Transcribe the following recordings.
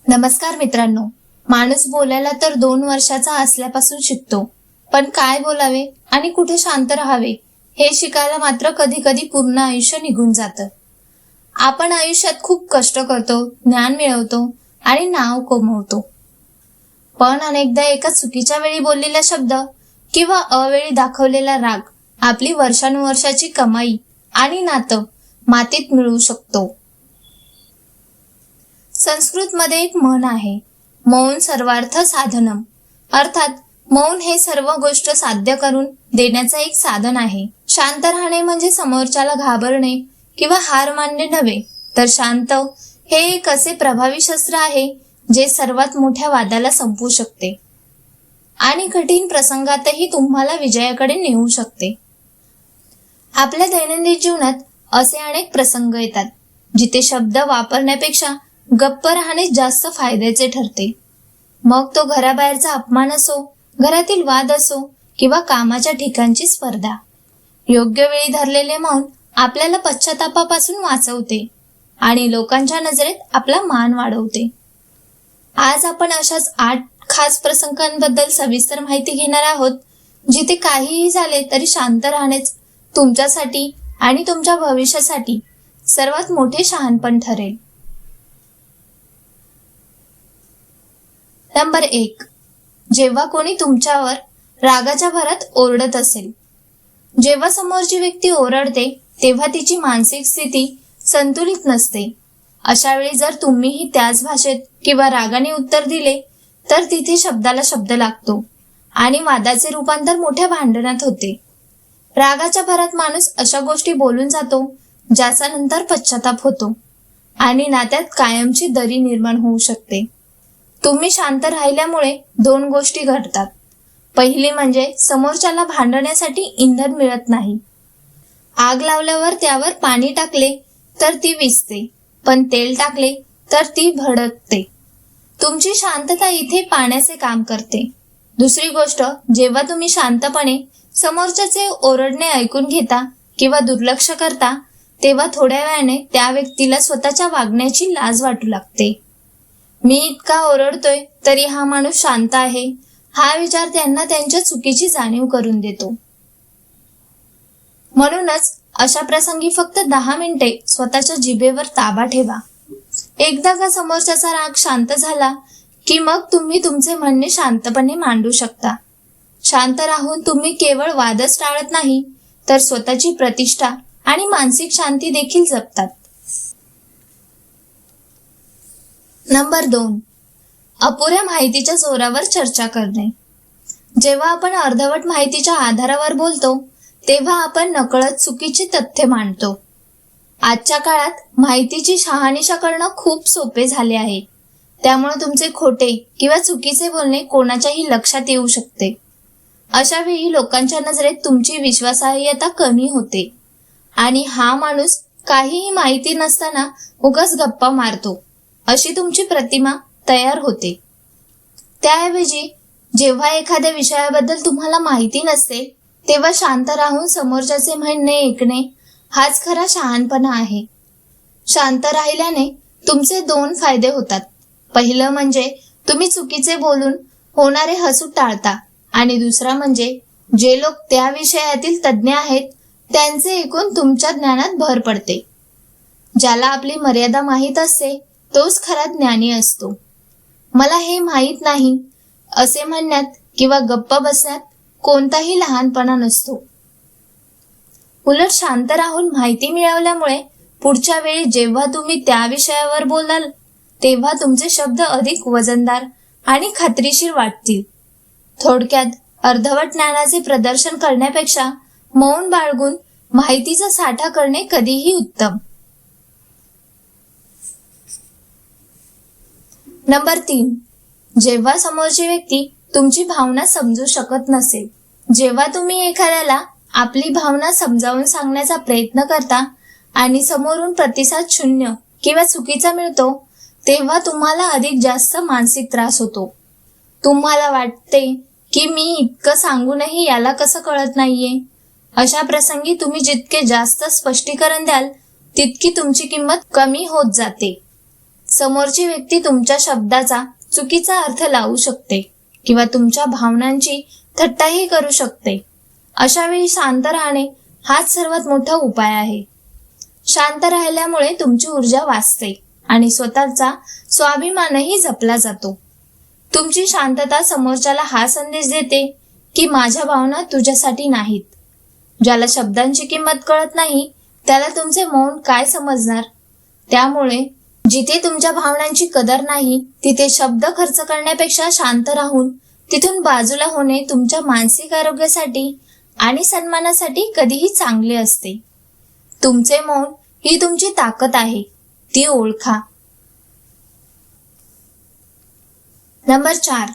नमस्कार मित्रांनो. माणूस बोलायला तर 2 वर्षाचा असल्यापासून शिकतो, पण काय बोलावे आणि कुठे शांत राहावे हे शिकायला मात्र कधी कधी पूर्ण आयुष्य निघून जातं. आपण आयुष्यात खूप कष्ट करतो, ज्ञान मिळवतो आणि नाव कमवतो, पण अनेकदा एका चुकीच्या वेळी बोललेला शब्द किंवा अवेळी दाखवलेला राग आपली वर्षानुवर्षाची कमाई आणि नातं मातीत मिळवू शकतो. संस्कृत मध्ये एक म्हण आहे, मौन सर्वार्थ साधनम. अर्थात मौन हे सर्व गोष्ट साध्य करून देण्याचं एक साधन आहे. शांत राहणे म्हणजे समोरच्याला घाबरणे किंवा हार मानणे नव्हे, तर शांत हे एक असे प्रभावी शस्त्र आहे जे सर्वात मोठ्या वादाला संपवू शकते आणि कठीण प्रसंगातही तुम्हाला विजयाकडे नेऊ शकते. आपल्या दैनंदिन जीवनात असे अनेक प्रसंग येतात जिथे शब्द वापरण्यापेक्षा गप्प राहणे जास्त फायद्याचे ठरते. मग तो घराबाहेरचा अपमान असो, घरातील वाद असो किंवा कामाच्या ठिकाणची स्पर्धा. योग्य वेळी धरलेले मौन आपल्याला पश्चातापापासून वाचवते आणि लोकांच्या नजरेत आपला मान वाढवते. आज आपण अशाच 8 खास प्रसंगांबद्दल सविस्तर माहिती घेणार आहोत, जिथे काहीही झाले तरी शांत राहणेच तुमच्यासाठी आणि तुमच्या भविष्यासाठी सर्वात मोठे शहाणपण ठरेल. नंबर 1. जेव्हा कोणी तुमच्यावर रागाच्या भरात ओरडत असेल. जेव्हा समोरची व्यक्ती ओरडते तेव्हा तिची मानसिक स्थिती संतुलित नसते. अशा वेळी जर तुम्हीही त्याच भाषेत किंवा रागाने उत्तर दिले तर तिथे शब्दाला शब्द लागतो आणि वादाचे रूपांतर मोठ्या भांडणात होते. रागाच्या भरात माणूस अशा गोष्टी बोलून जातो ज्याचा नंतर पश्चाताप होतो आणि नात्यात कायमची दरी निर्माण होऊ शकते. तुम्ही शांत राहिल्यामुळे 2 गोष्टी घडतात. पहिली म्हणजे समोरच्याला भांडण्यासाठी इंधन मिळत नाही. आग लावल्यावर त्यावर पाणी टाकले तर ती विझते, पण तेल टाकले तर ती भडकते. तुमची शांतता इथे पाण्याचे काम करते. दुसरी गोष्ट, जेव्हा तुम्ही शांतपणे समोरच्याचे ओरडणे ऐकून घेता किंवा दुर्लक्ष करता तेव्हा थोड्या वेळाने त्या व्यक्तीला स्वतःच्या वागण्याची लाज वाटू लागते. मी इतका ओरडतोय तरी हा माणूस शांत आहे, हा विचार त्यांना त्यांच्या चुकीची जाणीव करून देतो. म्हणूनच अशा प्रसंगी फक्त 10 मिनिटे स्वतःच्या जिभेवर ताबा ठेवा. एकदा का समोरच्याचा राग शांत झाला की मग तुम्ही तुमचे म्हणणे शांतपणे मांडू शकता. शांत राहून तुम्ही केवळ वादच टाळत नाही तर स्वतःची प्रतिष्ठा आणि मानसिक शांती देखील जपतात. नंबर 2. अपुऱ्या माहितीच्या जोरावर चर्चा करणे. जेव्हा आपण अर्धवट माहितीच्या आधारावर बोलतो तेव्हा आपण नकळत चुकीची तथ्य मांडतो. आजच्या काळात माहितीची शहानिशा करणं खूप सोपे झाले आहे, त्यामुळे तुमचे खोटे किंवा चुकीचे बोलणे कोणाच्याही लक्षात येऊ शकते. अशा वेळी लोकांच्या नजरेत तुमची विश्वासार्हता कमी होते आणि हा माणूस काहीही माहिती नसताना उगाच गप्पा मारतो अशी तुमची प्रतिमा तयार होते. त्याऐवजी जेव्हा एखाद्या विषयाबद्दल तुम्हाला माहिती नसते तेव्हा शांत राहून समोरच्याचे म्हणणे ऐकणे हाच खरा शहाणपणा आहे. शांत राहिल्याने तुमचे 2 फायदे होतात. पहिलं म्हणजे तुम्ही चुकीचे बोलून होणारे हसू टाळता आणि दुसरा म्हणजे जे लोक त्या विषयातील तज्ज्ञ आहेत त्यांचे ऐकून तुमच्या ज्ञानात भर पडते. ज्याला आपली मर्यादा माहीत असते तोच खरा ज्ञानी असतो. मला हे माहीत नाही असे म्हणण्यात किंवा गप्प बसण्यात कोणताही लहानपणा नसतो. उलट शांत राहून माहिती मिळवल्यामुळे पुढच्या वेळी जेव्हा तुम्ही त्या विषयावर बोलाल तेव्हा तुमचे शब्द अधिक वजनदार आणि खात्रीशीर वाटतील. थोडक्यात अर्धवट ज्ञानाचे प्रदर्शन करण्यापेक्षा मौन बाळगून माहितीचा साठा करणे कधीही उत्तम. नंबर 3. जेव्हा समोरची व्यक्ती तुमची भावना समजू शकत नसेल. जेव्हा तुम्ही एखाद्याला आपली भावना समजावून सांगण्याचा प्रयत्न करता आणि समोरून प्रतिसाद शून्य किंवा चुकीचा मिळतो तेव्हा तुम्हाला अधिक जास्त मानसिक त्रास होतो. तुम्हाला वाटते की मी इतकं सांगूनही याला कसं कळत नाहीये. अशा प्रसंगी तुम्ही जितके जास्त स्पष्टीकरण द्याल तितकी तुमची किंमत कमी होत जाते. समोरची व्यक्ती तुमच्या शब्दाचा चुकीचा अर्थ लावू शकते किंवा तुमच्या भावनांची थट्टाही करू शकते. अशा वेळी शांत राहणे हाच सर्वात मोठा उपाय आहे. शांत राहिल्यामुळे तुमची ऊर्जा वाचते आणि स्वतःचा स्वाभिमानही जपला जातो. तुमची शांतता समोरच्याला हा संदेश देते की माझ्या भावना तुझ्यासाठी नाहीत. ज्याला शब्दांची किंमत कळत नाही त्याला तुमचे मौन काय समजणार. त्यामुळे जिथे तुमच्या भावनांची कदर नाही तिथे शब्द खर्च करण्यापेक्षा शांत राहून तिथून बाजूला होणे तुमच्या मानसिक आरोग्यासाठी आणि सन्मानासाठी कधीही चांगले असते. तुमचे मौन ही तुमची ताकद आहे, ती ओळखा. नंबर 4,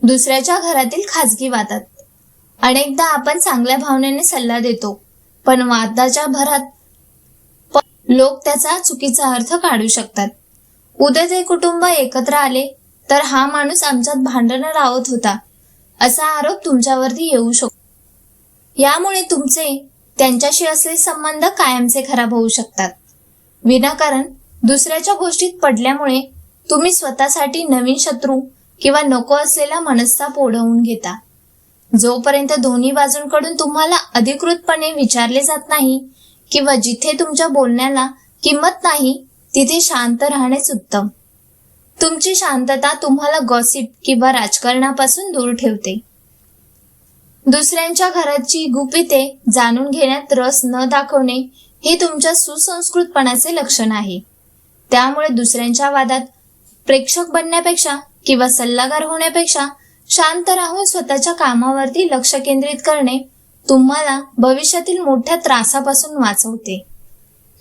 दुसऱ्याच्या घरातील खाजगी वादात. अनेकदा आपण चांगल्या भावनेने सल्ला देतो, पण वादाच्या भरात लोक त्याचा चुकीचा अर्थ काढू शकतात. उद्या ते कुटुंब एकत्र आले तर हा माणूस आमच्यात भांडणं लावत होता असा आरोप तुमच्यावरती येऊ शकतो. यामुळे तुमचे त्यांच्याशी असलेले संबंध कायमचे खराब होऊ शकतात. विनाकारण दुसऱ्याच्या गोष्टीत पडल्यामुळे तुम्ही स्वतःसाठी नवीन शत्रू किंवा नको असलेला मनस्ताप ओढवून घेता. जोपर्यंत दोन्ही बाजूंकडून तुम्हाला अधिकृतपणे विचारले जात नाही किंवा जिथे तुमच्या बोलण्याला किंमत नाही तिथे शांत राहणेच उत्तम. तुमची शांतता तुम्हाला गॉसिप किंवा राजकारणापासून दूर ठेवते. दुसऱ्यांच्या घराची गुपिते जाणून घेण्यात रस न दाखवणे हे तुमच्या सुसंस्कृतपणाचे लक्षण आहे. त्यामुळे दुसऱ्यांच्या वादात प्रेक्षक बनण्यापेक्षा किंवा सल्लागार होण्यापेक्षा शांत राहून स्वतःच्या कामावरती लक्ष केंद्रित करणे तुम्हाला भविष्यातील मोठ्या त्रासापासून वाचवते.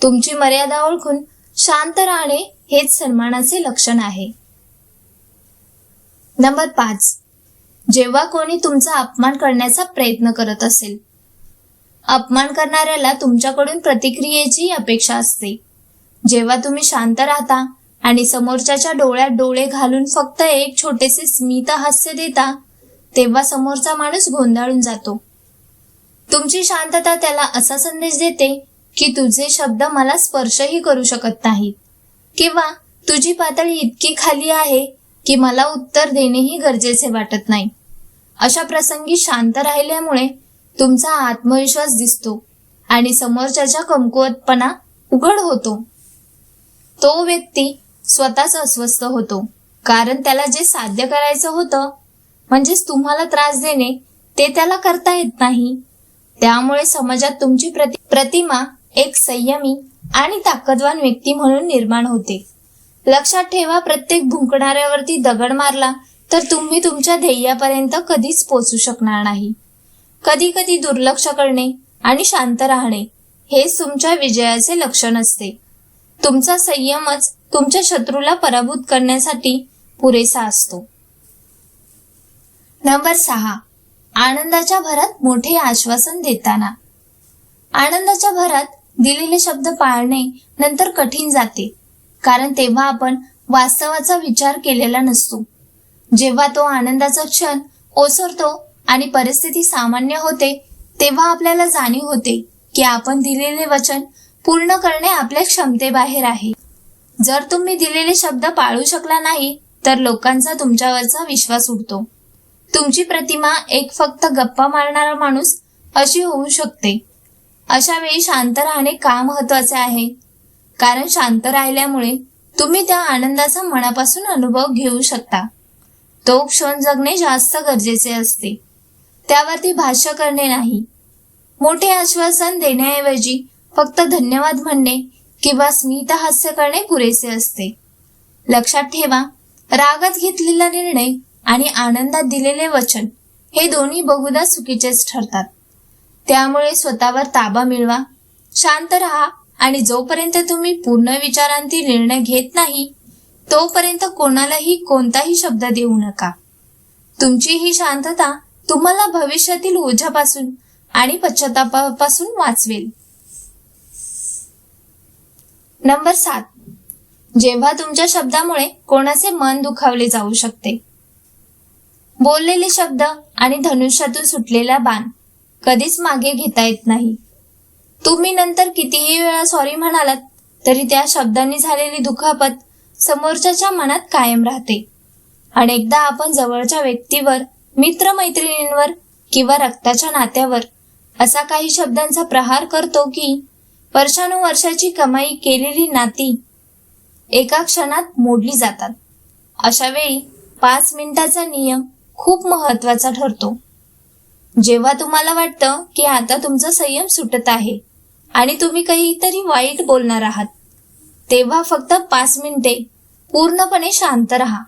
तुमची मर्यादा ओळखून शांत राहणे हेच सन्मानाचे लक्षण आहे. नंबर 5, जेव्हा कोणी तुमचा अपमान करण्याचा प्रयत्न करत असेल. अपमान करणाऱ्याला तुमच्याकडून प्रतिक्रियेची अपेक्षा असते. जेव्हा तुम्ही शांत राहता आणि समोरच्याच्या डोळ्यात डोळे घालून फक्त एक छोटेसे स्मित हास्य देता तेव्हा समोरचा माणूस गोंधळून जातो. तुमची शांतता त्याला असा संदेश देते की तुझे शब्द मला स्पर्शही करू शकत नाहीत किंवा तुझी पातळी इतकी खाली आहे की मला उत्तर देणेही गरजेचे वाटत नाही. अशा प्रसंगी शांत राहिल्यामुळे तुमचा आत्मविश्वास दिसतो आणि समोरच्याचा कमकुवतपणा उघड होतो. तो व्यक्ती स्वतःच अस्वस्थ होतो कारण त्याला जे साध्य करायचं होतं म्हणजेच तुम्हाला त्रास देणे ते त्याला करता येत नाही. त्यामुळे समाजात तुमची प्रतिमा एक संयमी आणि ताकदवान व्यक्ती म्हणून निर्माण होते. लक्षात ठेवा, प्रत्येक भुंकणाऱ्यावरती दगड मारला तर तुम्ही तुमच्या ध्येयापर्यंत कधीच पोहोचू शकणार नाही. कधी कधी दुर्लक्ष करणे आणि शांत राहणे हेच तुमच्या विजयाचे लक्षण असते. तुमचा संयमच तुमच्या शत्रूला पराभूत करण्यासाठी पुरेसा असतो. नंबर 6, आनंदाच्या भरात मोठे आश्वासन देताना. आनंदाच्या भरात दिलेले शब्द पाळणे नंतर कठीण जाते कारण तेव्हा आपण वास्तवाचा विचार केलेला नसतो. जेव्हा तो आनंदाचा क्षण ओसरतो आणि परिस्थिती सामान्य होते तेव्हा आपल्याला जाणीव होते की आपण दिलेले वचन पूर्ण करणे आपल्या क्षमतेबाहेर आहे. जर तुम्ही दिलेले शब्द पाळू शकला नाही तर लोकांचा तुमच्यावरचा विश्वास उडतो. तुमची प्रतिमा एक फक्त गप्पा मारणारा माणूस अशी होऊ शकते. अशा वेळी शांत राहणे का महत्वाचे आहे? कारण शांत राहिल्यामुळे तुम्ही त्या आनंदाचा मनापासून अनुभव घेऊ शकता. तो क्षण जगणे जास्त गरजेचे असते, त्यावरती भाष्य करणे नाही. मोठे आश्वासन देण्याऐवजी फक्त धन्यवाद म्हणणे किंवा स्मित हास्य करणे पुरेसे असते. लक्षात ठेवा, रागात घेतलेला निर्णय आणि आनंदात दिलेले वचन हे दोन्ही बहुधा चुकीचेच ठरतात. त्यामुळे स्वतःवर ताबा मिळवा, शांत राहा आणि जोपर्यंत तुम्ही पूर्ण विचारांती निर्णय घेत नाही तोपर्यंत कोणालाही कोणताही शब्द देऊ नका. तुमची ही शांतता तुम्हाला भविष्यातील ओझ्यापासून आणि पश्चातापापासून वाचवेल. नंबर 7, जेव्हा तुमच्या शब्दामुळे कोणाचे मन दुखावले जाऊ शकते. बोललेले शब्द आणि धनुष्यातून सुटलेला बाण कधीच मागे घेता येत नाही. तुम्ही नंतर कितीही वेळा सॉरी म्हणालात तरी त्या शब्दांनी झालेली दुखापत समोरच्याच्या मनात कायम राहते. अनेकदा आपण जवळच्या व्यक्तीवर, मित्रमैत्रिणींवर किंवा रक्ताच्या नात्यावर असा काही शब्दांचा प्रहार करतो की वर्षानुवर्षाची कमाई केलेली नाती एका क्षणात मोडली जातात. अशा वेळी 5 मिनिटाचा नियम खूप महत्वाचा ठरतो. जेव्हा तुम्हाला वाटतं की आता तुमचा संयम सुटत आहे आणि तुम्ही काहीतरी वाईट बोलणार आहात, तेव्हा फक्त 5 मिनिटे पूर्णपणे शांत राहा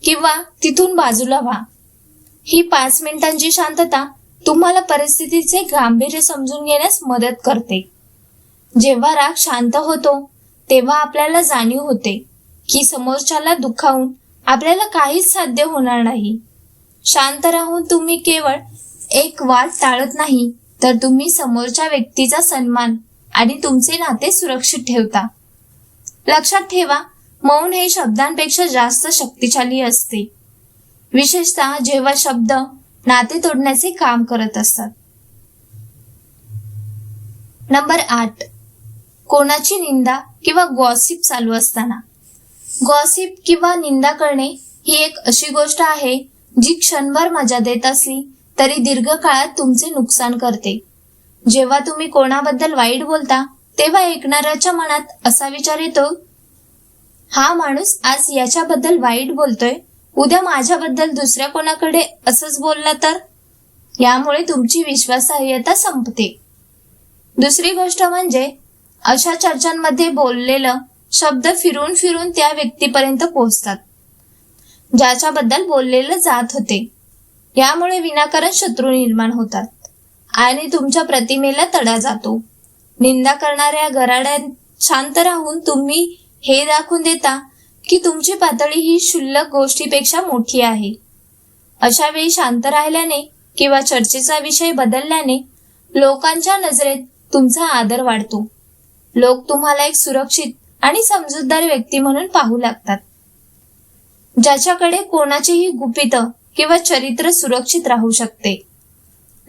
किंवा तिथून बाजूला व्हा. ही 5 मिनिटांची शांतता तुम्हाला परिस्थितीचे गांभीर्य समजून घेण्यास मदत करते. जेव्हा राग शांत होतो तेव्हा आपल्याला जाणीव होते की समोरच्याला दुखावून आपल्याला काहीच साध्य होणार नाही. शांत राहून तुम्ही केवळ एक वाद टाळत नाही, तर तुम्ही समोरच्या व्यक्तीचा सन्मान आणि तुमचे नाते सुरक्षित ठेवता. लक्षात ठेवा, मौन हे शब्दांपेक्षा जास्त शक्तिशाली असते, विशेषतः जेव्हा शब्द नाते तोडण्याचे काम करत असतात. नंबर 8, कोणाची निंदा किंवा गॉसिप चालू असताना. गॉसिप किंवा निंदा करणे ही एक अशी गोष्ट आहे जी क्षणभर मजा देत असली तरी दीर्घकाळात तुमचे नुकसान करते. जेव्हा तुम्ही कोणाबद्दल वाईट बोलता तेव्हा ऐकणाऱ्याच्या मनात असा विचार येतो, हा माणूस आज याच्याबद्दल वाईट बोलतोय, उद्या माझ्याबद्दल दुसऱ्या कोणाकडे असंच बोलला तर. यामुळे तुमची विश्वासार्हता संपते. दुसरी गोष्ट म्हणजे अशा चर्चांमध्ये बोललेलं शब्द फिरून फिरून त्या व्यक्तीपर्यंत पोहोचतात ज्याच्याबद्दल बोललेलं जात होते. यामुळे विनाकारण शत्रू निर्माण होतात आणि तुमच्या प्रतिमेला तडा जातो. निंदा करणाऱ्या गराड्यात शांत राहून तुम्ही हे दाखवून देता की तुमची पातळी ही क्षुल्लक गोष्टीपेक्षा मोठी आहे. अशा वेळी शांत राहिल्याने किंवा चर्चेचा विषय बदलल्याने लोकांच्या नजरेत तुमचा आदर वाढतो. लोक तुम्हाला एक सुरक्षित आणि समजूतदार व्यक्ती म्हणून पाहू लागतात, ज्याच्याकडे कोणाचेही गुपित किंवा चरित्र सुरक्षित राहू शकते.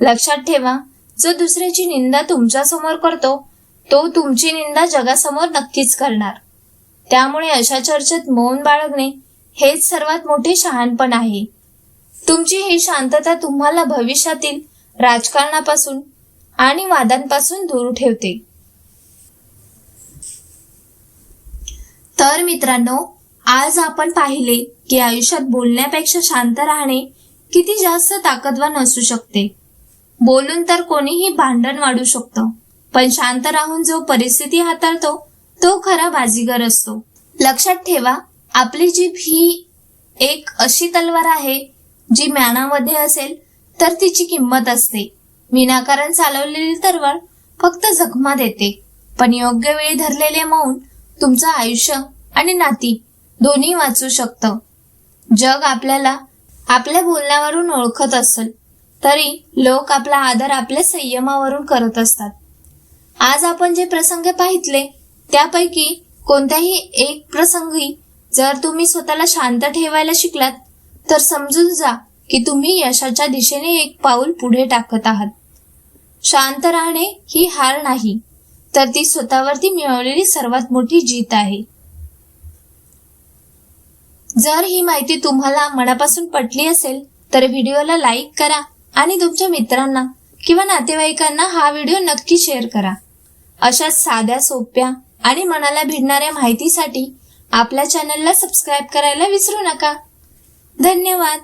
लक्षात ठेवा, जो दुसऱ्याची निंदा तुमच्या समोर करतो तो तुमची निंदा जगासमोर नक्कीच करणार. त्यामुळे अशा चर्चेत मौन बाळगणे हेच सर्वात मोठे शहाणपण आहे. तुमची ही शांतता तुम्हाला भविष्यातील राजकारणापासून आणि वादांपासून दूर ठेवते. तर मित्रांनो, आज आपण पाहिले की आयुष्यात बोलण्यापेक्षा शांत राहणे किती जास्त ताकदवान असू शकते. बोलून तर कोणीही भांडण वाढू शकतं, पण शांत राहून जो परिस्थिती हाताळतो तो खरा बाजीगर असतो. लक्षात ठेवा, आपली जीभ ही एक अशी तलवार आहे जी म्यानामध्ये असेल तर तिची किंमत असते. विनाकारण चालवलेली तलवार फक्त जखमा देते, पण योग्य वेळी धरलेले मौन तुमचं आयुष्य आणि नाती दोन्ही वाचू शकतं. जग आपल्याला आपल्या बोलण्यावरून ओळखत असेल तरी लोक आपला आदर आपल्या संयमावरून करत असतात. आज आपण जे प्रसंग पाहितले त्यापैकी कोणत्याही एक प्रसंगी जर तुम्ही स्वतःला शांत ठेवायला शिकलात तर समजून जा की तुम्ही यशाच्या दिशेने एक पाऊल पुढे टाकत आहात. शांत राहणे ही हार नाही, तर ती स्वतःवरती मिळवलेली सर्वात मोठी जीत आहे. जर ही माहिती तुम्हाला मनापासून पटली असेल तर व्हिडिओला लाईक करा आणि तुमच्या मित्रांना किंवा नातेवाईकांना हा व्हिडिओ नक्की शेअर करा. अशाच साध्या, सोप्या आणि मनाला भिडणाऱ्या माहितीसाठी आपल्या चॅनलला सबस्क्राईब करायला विसरू नका. धन्यवाद.